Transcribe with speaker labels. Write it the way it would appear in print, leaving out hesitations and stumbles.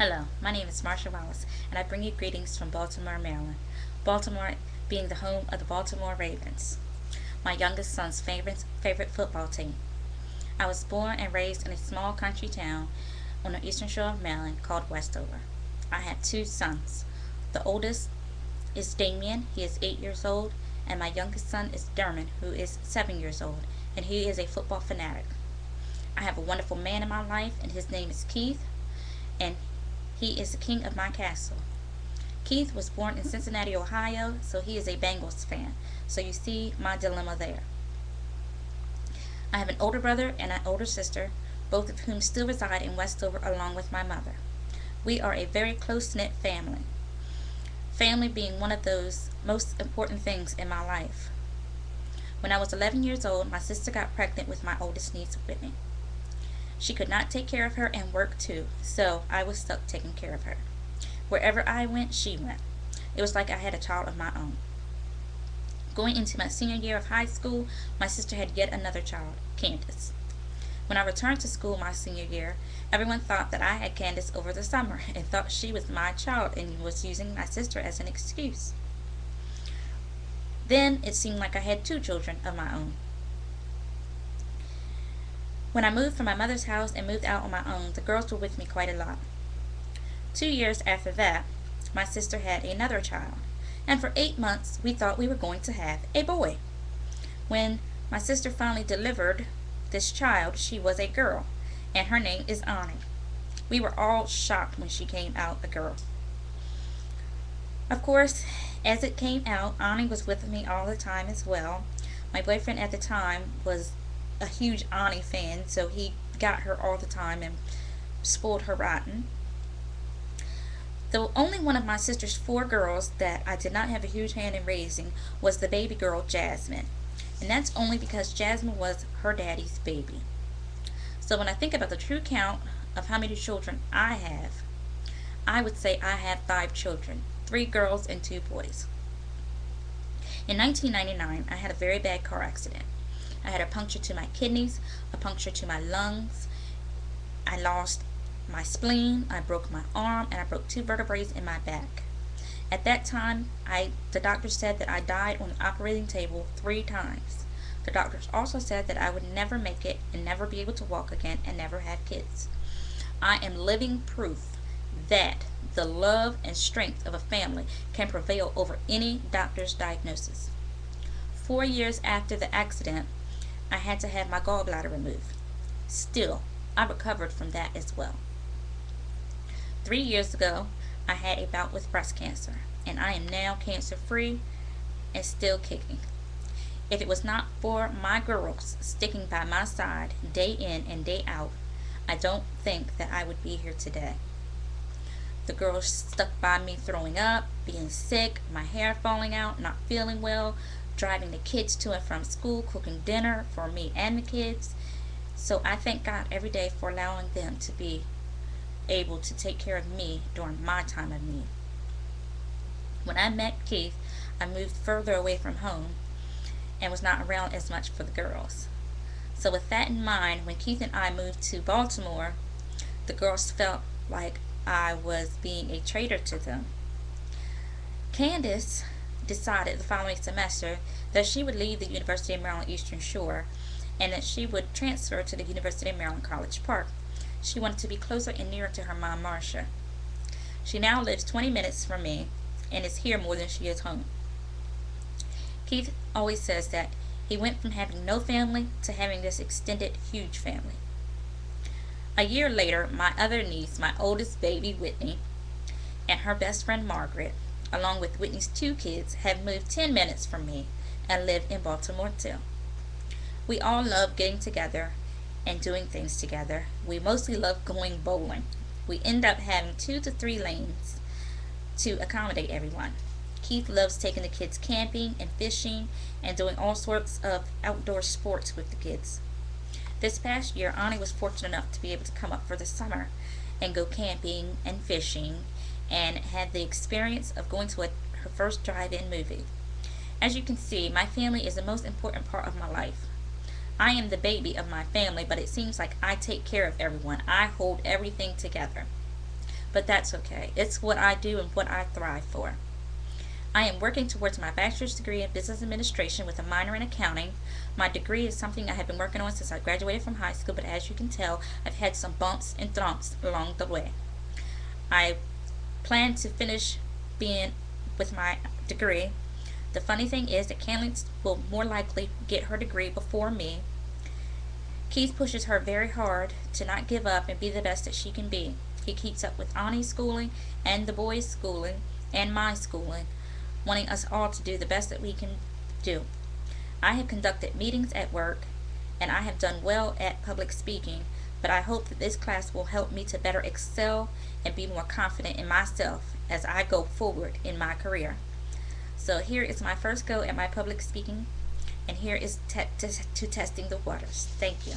Speaker 1: Hello, my name is Marsha Wallace, and I bring you greetings from Baltimore, Maryland. Baltimore being the home of the Baltimore Ravens, my youngest son's favorite football team. I was born and raised in a small country town on the eastern shore of Maryland called Westover. I have two sons. The oldest is Damien, he is 8 years old, and my youngest son is Dermot, who is 7 years old, and he is a football fanatic. I have a wonderful man in my life, and his name is Keith, and he is the king of my castle. Keith was born in Cincinnati, Ohio, so he is a Bengals fan. So you see my dilemma there. I have an older brother and an older sister, both of whom still reside in Westover along with my mother. We are a very close-knit family. Family being one of those most important things in my life. When I was 11 years old, my sister got pregnant with my oldest niece, Whitney. She could not take care of her and work too, so I was stuck taking care of her. Wherever I went, she went. It was like I had a child of my own. Going into my senior year of high school, my sister had yet another child, Candace. When I returned to school my senior year, everyone thought that I had Candace over the summer and thought she was my child and was using my sister as an excuse. Then it seemed like I had two children of my own. When I moved from my mother's house and moved out on my own, the girls were with me quite a lot. 2 years after that, my sister had another child, and for 8 months we thought we were going to have a boy. When my sister finally delivered this child, she was a girl, and her name is Annie. We were all shocked when she came out a girl. Of course, as it came out, Annie was with me all the time as well. My boyfriend at the time was a huge Annie fan, so he got her all the time and spoiled her rotten. The only one of my sister's four girls that I did not have a huge hand in raising was the baby girl Jasmine, and that's only because Jasmine was her daddy's baby. So when I think about the true count of how many children I have, I would say I have 5 children, 3 girls and 2 boys. In 1999, I had a very bad car accident. I had a puncture to my kidneys, a puncture to my lungs. I lost my spleen, I broke my arm, and I broke 2 vertebrae in my back. At that time, the doctor said that I died on the operating table 3 times. The doctors also said that I would never make it and never be able to walk again and never have kids. I am living proof that the love and strength of a family can prevail over any doctor's diagnosis. 4 years after the accident, I had to have my gallbladder removed. Still, I recovered from that as well. 3 years ago, I had a bout with breast cancer, and I am now cancer-free and still kicking. If it was not for my girls sticking by my side day in and day out, I don't think that I would be here today. The girls stuck by me throwing up, being sick, my hair falling out, not feeling well, driving the kids to and from school, cooking dinner for me and the kids. So I thank God every day for allowing them to be able to take care of me during my time of need. When I met Keith, I moved further away from home and was not around as much for the girls. So with that in mind, when Keith and I moved to Baltimore, the girls felt like I was being a traitor to them. Candace decided the following semester that she would leave the University of Maryland Eastern Shore and that she would transfer to the University of Maryland College Park. She wanted to be closer and nearer to her mom, Marsha. She now lives 20 minutes from me and is here more than she is home. Keith always says that he went from having no family to having this extended, huge family. A year later, my other niece, my oldest baby, Whitney, and her best friend, Margaret, along with Whitney's 2 kids, have moved 10 minutes from me and live in Baltimore too. We all love getting together and doing things together. We mostly love going bowling. We end up having 2 to 3 lanes to accommodate everyone. Keith loves taking the kids camping and fishing and doing all sorts of outdoor sports with the kids. This past year, Annie was fortunate enough to be able to come up for the summer and go camping and fishing and had the experience of going to her first drive-in movie. As you can see, my family is the most important part of my life. I am the baby of my family, but it seems like I take care of everyone. I hold everything together. but that's okay. It's what I do and what I thrive for. I am working towards my bachelor's degree in business administration with a minor in accounting. My degree is something I have been working on since I graduated from high school, but as you can tell, I've had some bumps and thumps along the way. I plan to finish being with my degree. The funny thing is that Canlix will more likely get her degree before me. Keith pushes her very hard to not give up and be the best that she can be. He keeps up with Ani's schooling and the boys' schooling and my schooling, wanting us all to do the best that we can do. I have conducted meetings at work and I have done well at public speaking, but I hope that this class will help me to better excel and be more confident in myself as I go forward in my career. So here is my first go at my public speaking, and here is to testing the waters. Thank you.